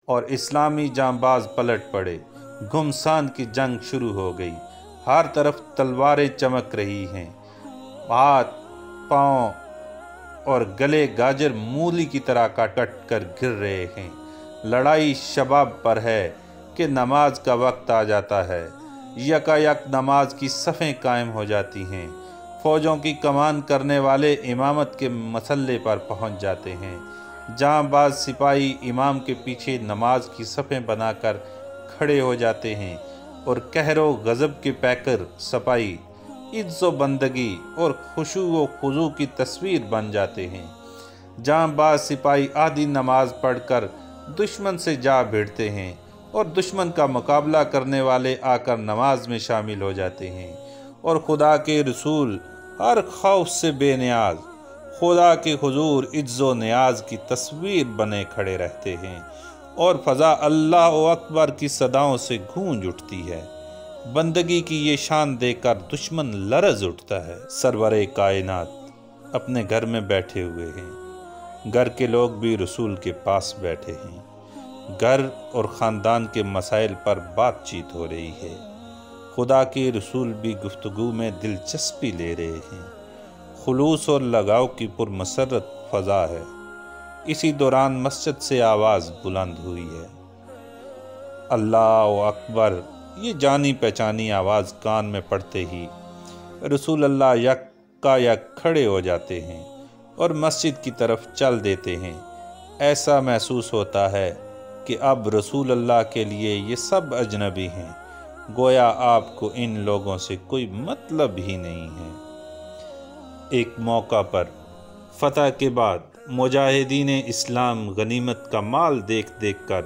اور اسلامی جانباز پلٹ پڑے۔ گھمسان کی جنگ شروع ہو گئی۔ ہر طرف تلواریں چمک رہی ہیں، ہاتھ، پاؤں اور گلے گاجر مولی کی طرح کٹ کر گر رہے ہیں۔ لڑائی شباب پر ہے کہ نماز کا وقت آ جاتا ہے۔ یکا یک نماز کی صفیں قائم ہو جاتی ہیں۔ فوجوں کی کمان کرنے والے امامت کے مسلح پر پہنچ جاتے ہیں۔ جاں باز سپاہی امام کے پیچھے نماز کی صفیں بنا کر کھڑے ہو جاتے ہیں، اور قہر و غضب کے پیکر سپاہی عز و بندگی اور خشوع و خضوع کی تصویر بن جاتے ہیں۔ جاں باز سپاہی آدھی نماز پڑھ کر دشمن سے جا بھیڑتے ہیں، اور دشمن کا مقابلہ کرنے والے آ کر نماز میں شامل ہو جاتے ہیں، اور خدا کے رسول ہر خوف سے بے نیاز خدا کے حضور عز و نیاز کی تصویر بنے کھڑے رہتے ہیں، اور فضا اللہ اکبر کی صداؤں سے گونج اٹھتی ہے۔ بندگی کی یہ شان دے کر دشمن لرز اٹھتا ہے۔ سرور کائنات اپنے گھر میں بیٹھے ہوئے ہیں، گھر کے لوگ بھی رسول کے پاس بیٹھے ہیں۔ گھر اور خاندان کے مسائل پر بات چیت ہو رہی ہے۔ خدا کے رسول بھی گفتگو میں دلچسپی لے رہے ہیں۔ خلوص اور لگاؤ کی پرمسرت فضا ہے۔ اسی دوران مسجد سے آواز بلند ہوئی ہے، اللہ اکبر۔ یہ جانی پہچانی آواز کان میں پڑتے ہی رسول اللہ یکا یک کھڑے ہو جاتے ہیں اور مسجد کی طرف چل دیتے ہیں۔ ایسا محسوس ہوتا ہے کہ اب رسول اللہ کے لیے یہ سب اجنبی ہیں، گویا آپ کو ان لوگوں سے کوئی مطلب ہی نہیں ہے۔ ایک موقع پر فتح کے بعد مجاہدین اسلام غنیمت کا مال دیکھ دیکھ کر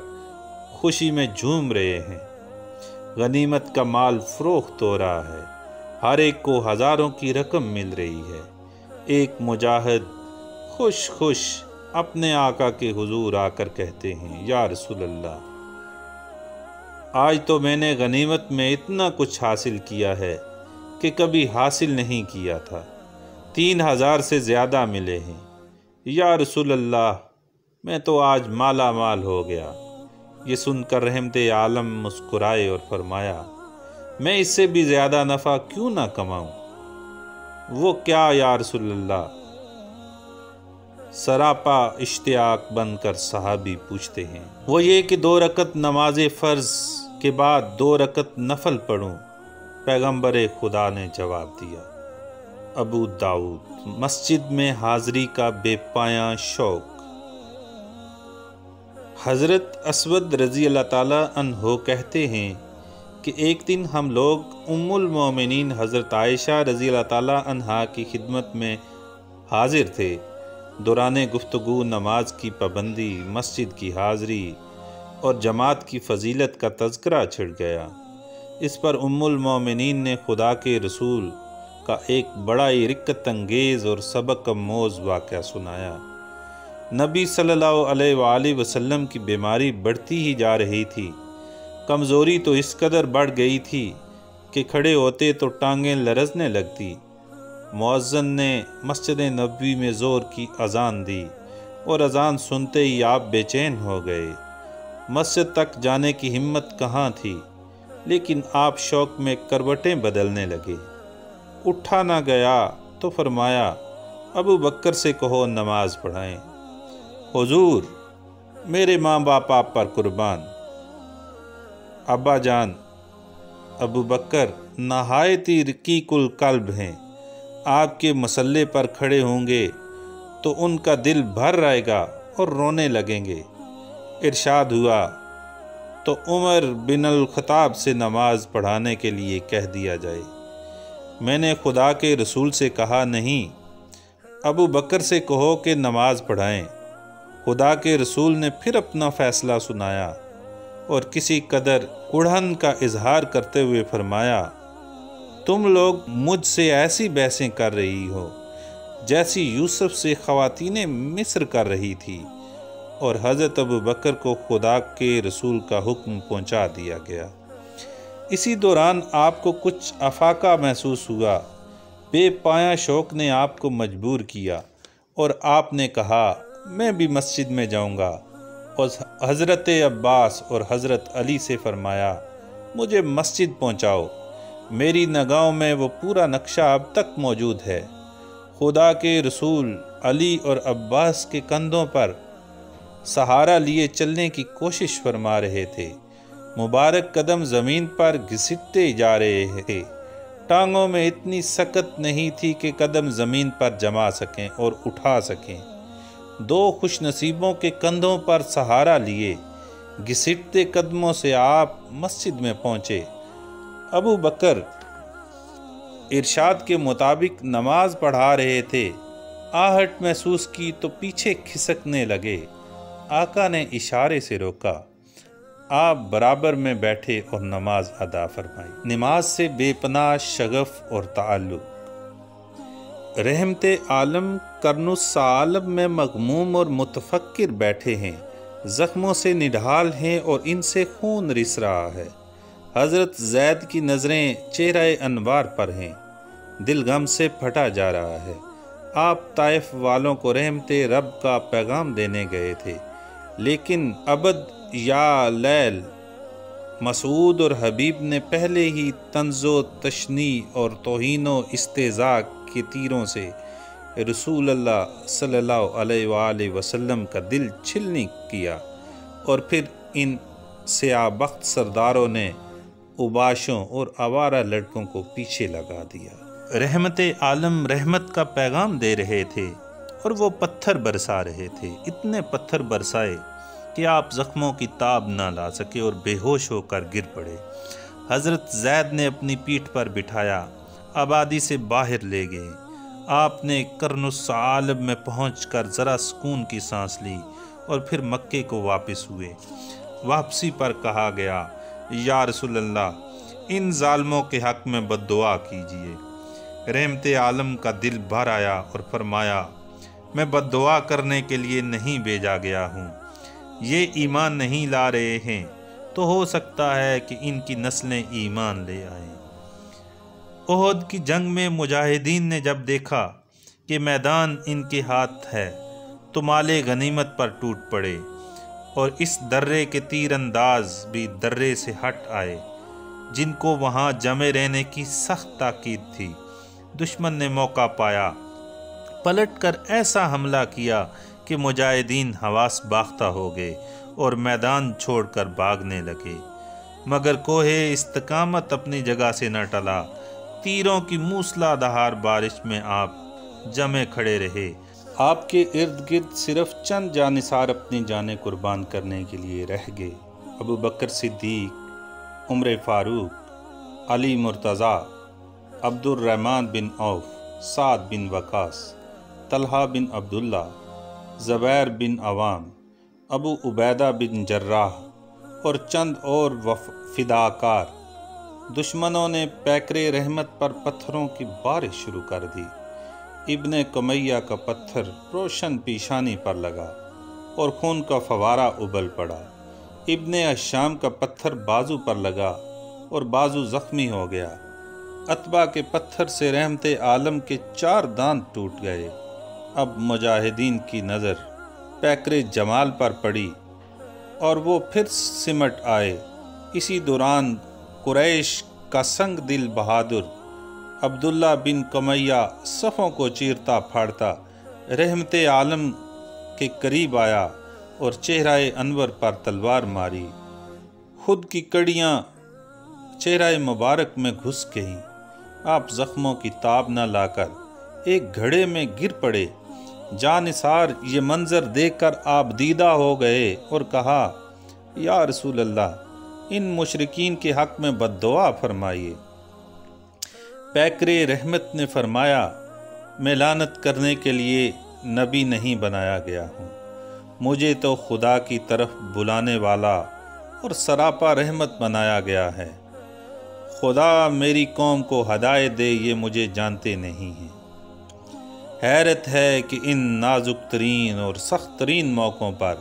خوشی میں جھوم رہے ہیں۔ غنیمت کا مال فروخت ہو رہا ہے، ہر ایک کو ہزاروں کی رقم مل رہی ہے۔ ایک مجاہد خوش خوش اپنے آقا کے حضور آ کر کہتے ہیں، یا رسول اللہ، آج تو میں نے غنیمت میں اتنا کچھ حاصل کیا ہے کہ کبھی حاصل نہیں کیا تھا، 3000 سے زیادہ ملے ہیں۔ یا رسول اللہ، میں تو آج مالا مال ہو گیا۔ یہ سن کر رحمت عالم مسکرائے اور فرمایا، میں اس سے بھی زیادہ نفع کیوں نہ کماؤں؟ وہ کیا یا رسول اللہ؟ سراپا اشتیاق بن کر صحابی پوچھتے ہیں۔ وہ یہ کہ 2 رکعت نماز فرض کے بعد 2 رکعت نفل پڑھوں۔ پیغمبر خدا نے جواب دیا۔ ابو داؤد۔ مسجد میں حاضری کا بے پایاں شوق۔ حضرت اسود رضی اللہ تعالیٰ عنہ کہتے ہیں کہ ایک دن ہم لوگ ام المومنین حضرت عائشہ رضی اللہ تعالیٰ عنہا کی خدمت میں حاضر تھے۔ دوران گفتگو نماز کی پابندی، مسجد کی حاضری اور جماعت کی فضیلت کا تذکرہ چھڑ گیا۔ اس پر ام المومنین نے خدا کے رسول کا ایک بڑا ہی رقت انگیز اور سبق آموز واقعہ سنایا۔ نبی صلی اللہ علیہ وآلہ وسلم کی بیماری بڑھتی ہی جا رہی تھی۔ کمزوری تو اس قدر بڑھ گئی تھی کہ کھڑے ہوتے تو ٹانگیں لرزنے لگتی۔ مؤذن نے مسجد نبوی میں زور کی اذان دی، اور اذان سنتے ہی آپ بے چین ہو گئے۔ مسجد تک جانے کی ہمت کہاں تھی، لیکن آپ شوق میں کروٹیں بدلنے لگے۔ اٹھا نہ گیا تو فرمایا، ابو بکر سے کہو نماز پڑھائیں۔ حضور، میرے ماں باپ آپ پر قربان۔ ابا جان، ابو بکر نہایت ہی رقیق القلب ہیں، آپ کے مسلح پر کھڑے ہوں گے تو ان کا دل بھر آئے گا اور رونے لگیں گے۔ ارشاد ہوا تو عمر بن الخطاب سے نماز پڑھانے کے لیے کہہ دیا جائے۔ میں نے خدا کے رسول سے کہا نہیں، ابو بکر سے کہو کہ نماز پڑھائیں۔ خدا کے رسول نے پھر اپنا فیصلہ سنایا اور کسی قدر کڑھن کا اظہار کرتے ہوئے فرمایا، تم لوگ مجھ سے ایسی بحثیں کر رہی ہو جیسی یوسف سے خواتین مصر کر رہی تھی، اور حضرت ابو بکر کو خدا کے رسول کا حکم پہنچا دیا گیا۔ اسی دوران آپ کو کچھ افاقہ محسوس ہوا۔ بے پایاں شوق نے آپ کو مجبور کیا، اور آپ نے کہا، میں بھی مسجد میں جاؤں گا حضرت عباس اور حضرت علی سے فرمایا مجھے مسجد پہنچاؤ، میری نگاہوں میں وہ پورا نقشہ اب تک موجود ہے۔ خدا کے رسول علی اور عباس کے کندھوں پر سہارا لیے چلنے کی کوشش فرما رہے تھے، مبارک قدم زمین پر گھسٹتے جا رہے تھے، ٹانگوں میں اتنی سکت نہیں تھی کہ قدم زمین پر جما سکیں اور اٹھا سکیں۔ دو خوش نصیبوں کے کندھوں پر سہارا لیے گھسٹتے قدموں سے آپ مسجد میں پہنچے۔ ابو بکر ارشاد کے مطابق نماز پڑھا رہے تھے، آہٹ محسوس کی تو پیچھے کھسکنے لگے۔ آقا نے اشارے سے روکا، آپ برابر میں بیٹھے اور نماز ادا فرمائی۔ نماز سے بے پناہ شغف اور تعلق۔ رحمت عالم قرن الثعالب میں مغموم اور متفکر بیٹھے ہیں، زخموں سے نڈھال ہیں اور ان سے خون رس رہا ہے۔ حضرت زید کی نظریں چہرہ انوار پر ہیں، دل غم سے پھٹا جا رہا ہے۔ آپ طائف والوں کو رحمت رب کا پیغام دینے گئے تھے، لیکن عبد یا لیل مسعود اور حبیب نے پہلے ہی طنز و تشنیع اور توہین و استہزاء کے تیروں سے رسول اللہ صلی اللہ علیہ وآلہ وسلم کا دل چھلنی کیا، اور پھر ان سیاہ بخت سرداروں نے اوباشوں اور آوارہ لڑکوں کو پیچھے لگا دیا۔ رحمت عالم رحمت کا پیغام دے رہے تھے اور وہ پتھر برسا رہے تھے، اتنے پتھر برسائے کہ آپ زخموں کی تاب نہ لا سکے اور بے ہوش ہو کر گر پڑے۔ حضرت زید نے اپنی پیٹھ پر بٹھایا، آبادی سے باہر لے گئے۔ آپ نے قرن الثعالب میں پہنچ کر ذرا سکون کی سانس لی اور پھر مکے کو واپس ہوئے۔ واپسی پر کہا گیا، یا رسول اللہ، ان ظالموں کے حق میں بد دعا کیجیے۔ رحمت عالم کا دل بھر آیا اور فرمایا، میں بد دعا کرنے کے لیے نہیں بھیجا گیا ہوں، یہ ایمان نہیں لا رہے ہیں تو ہو سکتا ہے کہ ان کی نسلیں ایمان لے آئیں۔ احد کی جنگ میں مجاہدین نے جب دیکھا کہ میدان ان کے ہاتھ ہے تو مال غنیمت پر ٹوٹ پڑے، اور اس درے کے تیر انداز بھی درے سے ہٹ آئے جن کو وہاں جمع رہنے کی سخت تاکید تھی۔ دشمن نے موقع پایا، پلٹ کر ایسا حملہ کیا کہ مجاہدین حواس باختہ ہو گئے اور میدان چھوڑ کر بھاگنے لگے، مگر کوہ استقامت اپنی جگہ سے نہ ٹلا۔ تیروں کی موسلا دھار بارش میں آپ جمے کھڑے رہے۔ آپ کے ارد گرد صرف چند جانثار اپنی جانیں قربان کرنے کے لیے رہ گئے۔ ابو بکر صدیق، عمر فاروق، علی مرتضیٰ، عبد الرحمن بن عوف، سعد بن وقاص، طلحہ بن عبداللہ، زبیر بن عوام، ابو عبیدہ بن جراح اور چند اور فداکار۔ دشمنوں نے پیکر رحمت پر پتھروں کی بارش شروع کر دی۔ ابن کمیہ کا پتھر روشن پیشانی پر لگا اور خون کا فوارہ ابل پڑا۔ ابن الشام کا پتھر بازو پر لگا اور بازو زخمی ہو گیا۔ عتبہ کے پتھر سے رحمت عالم کے 4 دانت ٹوٹ گئے۔ اب مجاہدین کی نظر پیکر جمال پر پڑی اور وہ پھر سمٹ آئے۔ اسی دوران قریش کا سنگ دل بہادر عبداللہ بن کمیہ صفوں کو چیرتا پھاڑتا رحمت عالم کے قریب آیا اور چہرہ انور پر تلوار ماری۔ خود کی کڑیاں چہرہ مبارک میں گھس گئیں۔ آپ زخموں کی تاب نہ لا کر ایک گھڑے میں گر پڑے۔ جانثار یہ منظر دیکھ کر آپ دیدہ ہو گئے اور کہا، یا رسول اللہ، ان مشرکین کے حق میں بد دعا فرمائیے۔ پیکر رحمت نے فرمایا، میں لعنت کرنے کے لیے نبی نہیں بنایا گیا ہوں، مجھے تو خدا کی طرف بلانے والا اور سراپا رحمت بنایا گیا ہے۔ خدا میری قوم کو ہدایت دے، یہ مجھے جانتے نہیں ہیں۔ حیرت ہے کہ ان نازک ترین اور سخت ترین موقعوں پر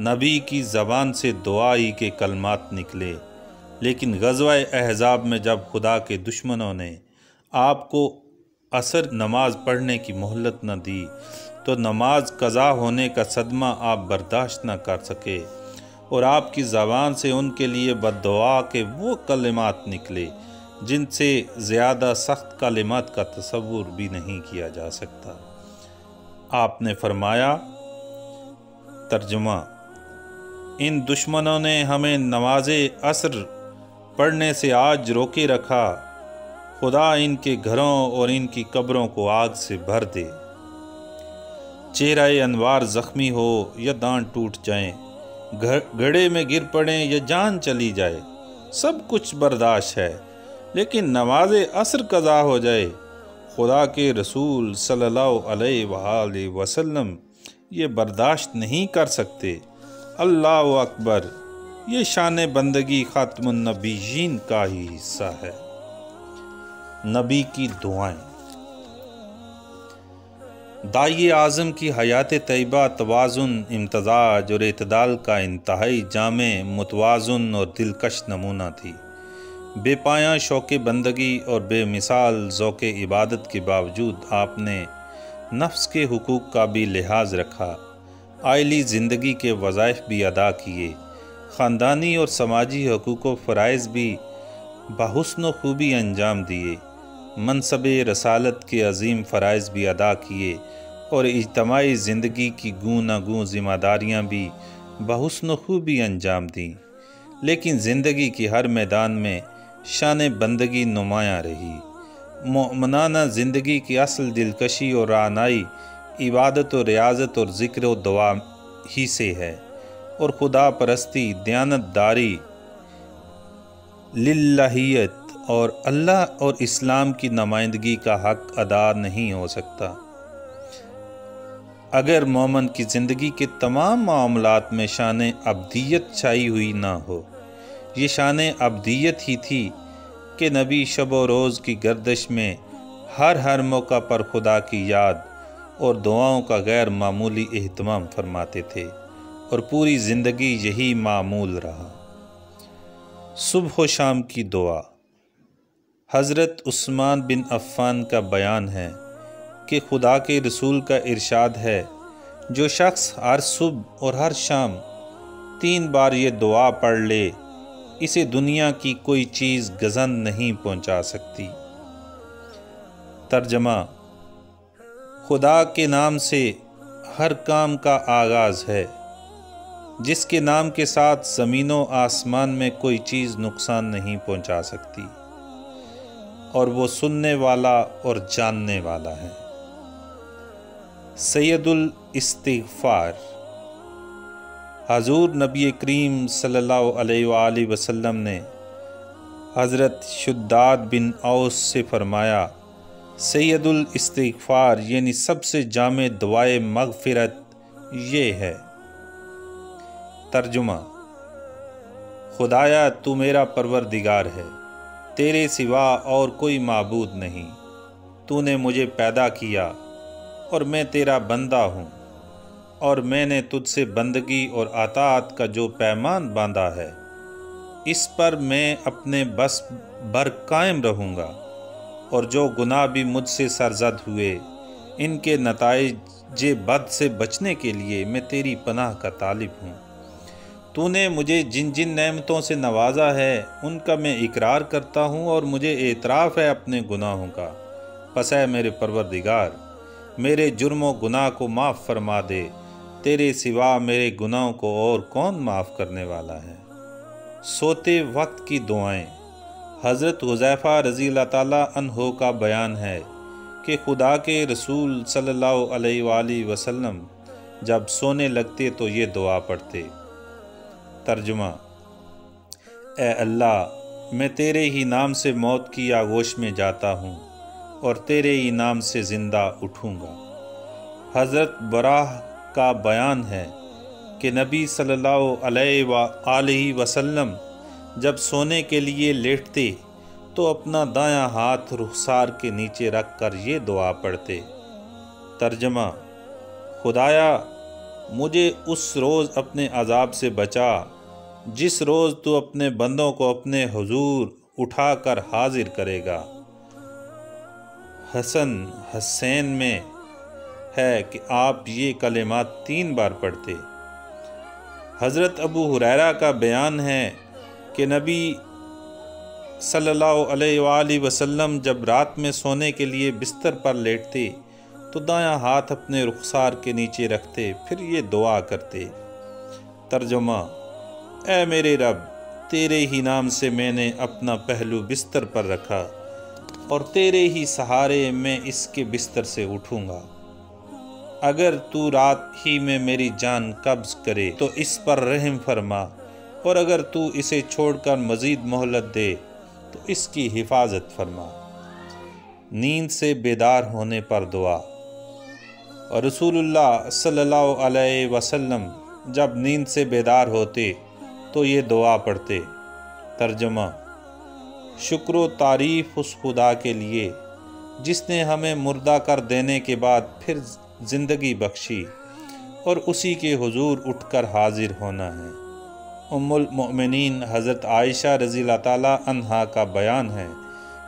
نبی کی زبان سے دعائی کے کلمات نکلے، لیکن غزوہ احزاب میں جب خدا کے دشمنوں نے آپ کو عصر نماز پڑھنے کی مہلت نہ دی تو نماز قضا ہونے کا صدمہ آپ برداشت نہ کر سکے اور آپ کی زبان سے ان کے لیے بد دعا کے وہ کلمات نکلے جن سے زیادہ سخت کلمات کا تصور بھی نہیں کیا جا سکتا۔ آپ نے فرمایا، ترجمہ: ان دشمنوں نے ہمیں نماز عصر پڑھنے سے آج روکے رکھا، خدا ان کے گھروں اور ان کی قبروں کو آگ سے بھر دے۔ چہرہ انوار زخمی ہو یا دانت ٹوٹ جائیں، گھڑے میں گر پڑیں یا جان چلی جائے، سب کچھ برداشت ہے، لیکن نماز عصر قضا ہو جائے، خدا کے رسول صلی اللہ علیہ وآلہ وسلم یہ برداشت نہیں کر سکتے۔ اللہ اکبر! یہ شان بندگی خاتم النبیین کا ہی حصہ ہے۔ نبی کی دعائیں۔ داعی اعظم کی حیات طیبہ توازن، امتزاج اور اعتدال کا انتہائی جامع، متوازن اور دلکش نمونہ تھی۔ بے پایاں شوق بندگی اور بے مثال ذوق عبادت کے باوجود آپ نے نفس کے حقوق کا بھی لحاظ رکھا، عائلی زندگی کے وظائف بھی ادا کیے، خاندانی اور سماجی حقوق و فرائض بھی بحسن و خوبی انجام دیے، منصب رسالت کے عظیم فرائض بھی ادا کیے اور اجتماعی زندگی کی گوں نہ گوں ذمہ داریاں بھی بحسن و خوبی انجام دیں، لیکن زندگی کی ہر میدان میں شان بندگی نمایاں رہی۔ مومنانہ زندگی کی اصل دلکشی اور رعنائی عبادت و ریاضت اور ذکر و دعا ہی سے ہے، اور خدا پرستی، دیانت داری، للہیت اور اللہ اور اسلام کی نمائندگی کا حق ادا نہیں ہو سکتا اگر مومن کی زندگی کے تمام معاملات میں شان عبدیت چھائی ہوئی نہ ہو۔ یہ شان عبدیت ہی تھی کہ نبی شب و روز کی گردش میں ہر موقع پر خدا کی یاد اور دعاؤں کا غیر معمولی اہتمام فرماتے تھے، اور پوری زندگی یہی معمول رہا۔ صبح و شام کی دعا۔ حضرت عثمان بن عفان کا بیان ہے کہ خدا کے رسول کا ارشاد ہے، جو شخص ہر صبح اور ہر شام 3 بار یہ دعا پڑھ لے، اسے دنیا کی کوئی چیز گزند نہیں پہنچا سکتی۔ ترجمہ: خدا کے نام سے ہر کام کا آغاز ہے، جس کے نام کے ساتھ زمین و آسمان میں کوئی چیز نقصان نہیں پہنچا سکتی، اور وہ سننے والا اور جاننے والا ہے۔ سید الاستغفار۔ حضور نبی کریم صلی اللہ علیہ وآلہ وسلم نے حضرت شداد بن اوس سے فرمایا، سید الاستغفار یعنی سب سے جامع دعائے مغفرت یہ ہے۔ ترجمہ: خدایا تو میرا پروردگار ہے، تیرے سوا اور کوئی معبود نہیں، تو نے مجھے پیدا کیا اور میں تیرا بندہ ہوں، اور میں نے تجھ سے بندگی اور اطاعت کا جو پیمان باندھا ہے، اس پر میں اپنے بس بر قائم رہوں گا، اور جو گناہ بھی مجھ سے سرزد ہوئے، ان کے نتائج بد سے بچنے کے لیے میں تیری پناہ کا طالب ہوں۔ تو نے مجھے جن جن نعمتوں سے نوازا ہے ان کا میں اقرار کرتا ہوں، اور مجھے اعتراف ہے اپنے گناہوں کا، پس اے میرے پروردگار میرے جرم و گناہ کو معاف فرما دے، تیرے سوا میرے گناہوں کو اور کون معاف کرنے والا ہے۔ سوتے وقت کی دعائیں۔ حضرت حذیفہ رضی اللہ تعالیٰ عنہ کا بیان ہے کہ خدا کے رسول صلی اللہ علیہ وآلہ وسلم جب سونے لگتے تو یہ دعا پڑھتے۔ ترجمہ: اے اللہ، میں تیرے ہی نام سے موت کی آغوش میں جاتا ہوں اور تیرے ہی نام سے زندہ اٹھوں گا۔ حضرت براہ کا بیان ہے کہ نبی صلی اللہ علیہ وآلہ وسلم جب سونے کے لیے لیٹتے تو اپنا دایاں ہاتھ رخسار کے نیچے رکھ کر یہ دعا پڑھتے۔ ترجمہ: خدایا مجھے اس روز اپنے عذاب سے بچا جس روز تو اپنے بندوں کو اپنے حضور اٹھا کر حاضر کرے گا۔ حسن حسین میں ہے کہ آپ یہ کلمات 3 بار پڑھتے۔ حضرت ابو ہریرہ کا بیان ہے کہ نبی صلی اللہ علیہ وآلہ وسلم جب رات میں سونے کے لیے بستر پر لیٹتے تو دایاں ہاتھ اپنے رخسار کے نیچے رکھتے، پھر یہ دعا کرتے۔ ترجمہ: اے میرے رب، تیرے ہی نام سے میں نے اپنا پہلو بستر پر رکھا اور تیرے ہی سہارے میں اس کے بستر سے اٹھوں گا۔ اگر تو رات ہی میں میری جان قبض کرے تو اس پر رحم فرما، اور اگر تو اسے چھوڑ کر مزید مہلت دے تو اس کی حفاظت فرما۔ نیند سے بیدار ہونے پر دعا۔ اور رسول اللہ صلی اللہ علیہ وسلم جب نیند سے بیدار ہوتے تو یہ دعا پڑھتے۔ ترجمہ: شکر و تعریف اس خدا کے لیے جس نے ہمیں مردہ کر دینے کے بعد پھر زندگی بخشی، اور اسی کے حضور اٹھ کر حاضر ہونا ہے۔ ام المؤمنین حضرت عائشہ رضی اللہ تعالیٰ عنہا کا بیان ہے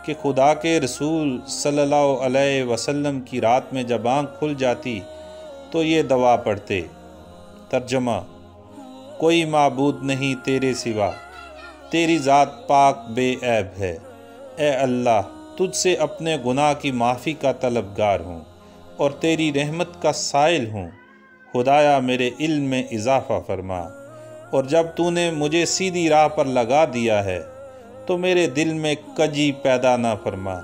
کہ خدا کے رسول صلی اللہ علیہ وسلم کی رات میں جب آنکھ کھل جاتی تو یہ دعا پڑھتے۔ ترجمہ: کوئی معبود نہیں تیرے سوا، تیری ذات پاک بے عیب ہے۔ اے اللہ، تجھ سے اپنے گناہ کی معافی کا طلبگار ہوں اور تیری رحمت کا سائل ہوں۔ خدایا میرے علم میں اضافہ فرما، اور جب تو نے مجھے سیدھی راہ پر لگا دیا ہے تو میرے دل میں کجی پیدا نہ فرما،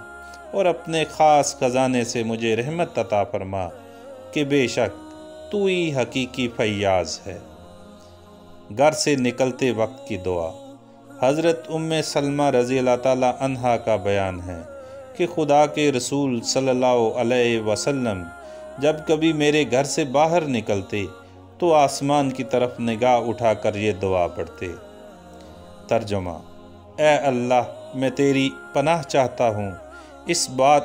اور اپنے خاص خزانے سے مجھے رحمت عطا فرما کہ بے شک تو ہی حقیقی فیاض ہے۔ گھر سے نکلتے وقت کی دعا۔ حضرت ام سلمہ رضی اللہ تعالیٰ عنہا کا بیان ہے کہ خدا کے رسول صلی اللہ علیہ وسلم جب کبھی میرے گھر سے باہر نکلتے تو آسمان کی طرف نگاہ اٹھا کر یہ دعا پڑھتے۔ ترجمہ: اے اللہ، میں تیری پناہ چاہتا ہوں اس بات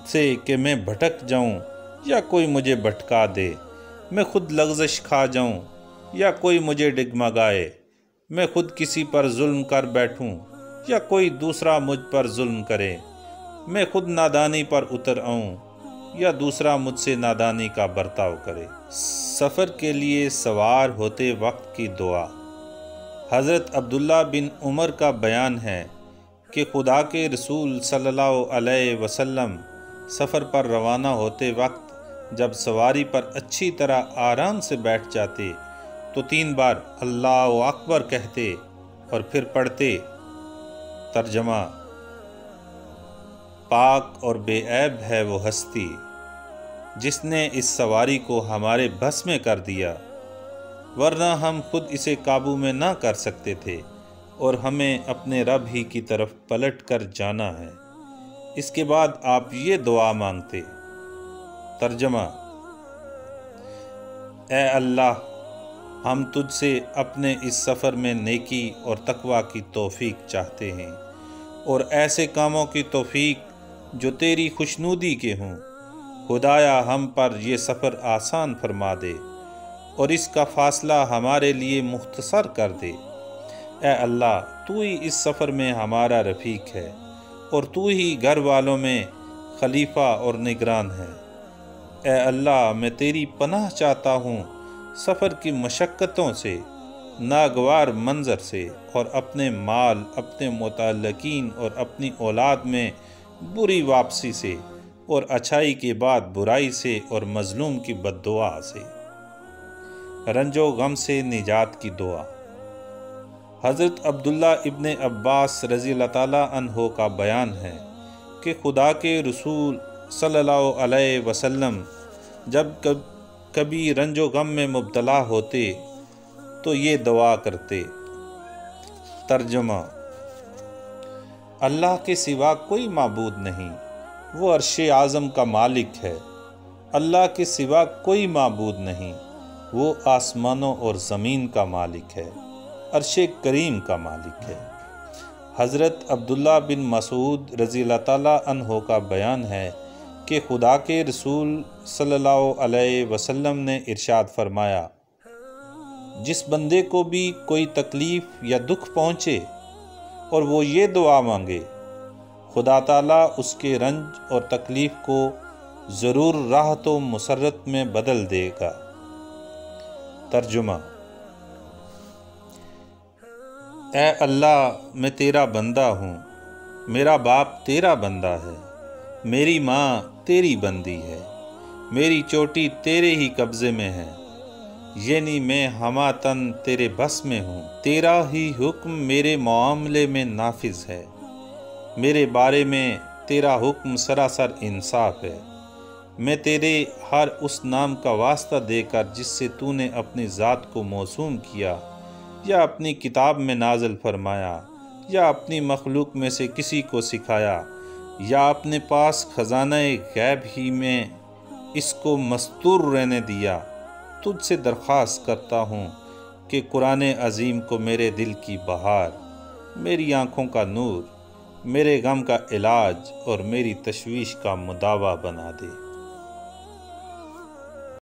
سے کہ میں بھٹک جاؤں یا کوئی مجھے بھٹکا دے، میں خود لغزش کھا جاؤں یا کوئی مجھے ڈگمگائے، میں خود کسی پر ظلم کر بیٹھوں یا کوئی دوسرا مجھ پر ظلم کرے، میں خود نادانی پر اتر آؤں یا دوسرا مجھ سے نادانی کا برتاؤ کرے۔ سفر کے لیے سوار ہوتے وقت کی دعا۔ حضرت عبداللہ بن عمر کا بیان ہے کہ خدا کے رسول صلی اللہ علیہ وسلم سفر پر روانہ ہوتے وقت جب سواری پر اچھی طرح آرام سے بیٹھ جاتے تو 3 بار اللہ اکبر کہتے اور پھر پڑھتے۔ ترجمہ: پاک اور بے عیب ہے وہ ہستی جس نے اس سواری کو ہمارے بس میں کر دیا، ورنہ ہم خود اسے قابو میں نہ کر سکتے تھے، اور ہمیں اپنے رب ہی کی طرف پلٹ کر جانا ہے۔ اس کے بعد آپ یہ دعا مانگتے۔ ترجمہ: اے اللہ، ہم تجھ سے اپنے اس سفر میں نیکی اور تقوی کی توفیق چاہتے ہیں، اور ایسے کاموں کی توفیق جو تیری خوشنودی کے ہوں۔ خدایا ہم پر یہ سفر آسان فرما دے اور اس کا فاصلہ ہمارے لیے مختصر کر دے۔ اے اللہ، تو ہی اس سفر میں ہمارا رفیق ہے، اور تو ہی گھر والوں میں خلیفہ اور نگران ہے۔ اے اللہ، میں تیری پناہ چاہتا ہوں سفر کی مشقتوں سے، ناگوار منظر سے، اور اپنے مال، اپنے متعلقین اور اپنی اولاد میں بری واپسی سے، اور اچھائی کے بعد برائی سے، اور مظلوم کی بد دعا سے۔ رنج و غم سے نجات کی دعا۔ حضرت عبداللہ ابن عباس رضی اللہ تعالیٰ عنہ کا بیان ہے کہ خدا کے رسول صلی اللہ علیہ وسلم جب کبھی رنج و غم میں مبتلا ہوتے تو یہ دعا کرتے۔ ترجمہ: اللہ کے سوا کوئی معبود نہیں، وہ عرش اعظم کا مالک ہے۔ اللہ کے سوا کوئی معبود نہیں، وہ آسمانوں اور زمین کا مالک ہے، عرش کریم کا مالک ہے۔ حضرت عبداللہ بن مسعود رضی اللہ تعالیٰ عنہ کا بیان ہے کہ خدا کے رسول صلی اللہ علیہ وسلم نے ارشاد فرمایا، جس بندے کو بھی کوئی تکلیف یا دکھ پہنچے اور وہ یہ دعا مانگے، خدا تعالیٰ اس کے رنج اور تکلیف کو ضرور راہ تو مسرت میں بدل دے گا۔ ترجمہ: اے اللہ، میں تیرا بندہ ہوں، میرا باپ تیرا بندہ ہے، میری ماں تیری بندی ہے، میری چوٹی تیرے ہی قبضے میں ہے، یعنی میں ہمہ تن تیرے بس میں ہوں، تیرا ہی حکم میرے معاملے میں نافذ ہے، میرے بارے میں تیرا حکم سراسر انصاف ہے۔ میں تیرے ہر اس نام کا واسطہ دے کر جس سے تو نے اپنی ذات کو موسوم کیا یا اپنی کتاب میں نازل فرمایا یا اپنی مخلوق میں سے کسی کو سکھایا یا اپنے پاس خزانہ غیب ہی میں اس کو مستور رہنے دیا، تجھ سے درخواست کرتا ہوں کہ قرآن عظیم کو میرے دل کی بہار، میری آنکھوں کا نور، میرے غم کا علاج اور میری تشویش کا مداوا بنا دے۔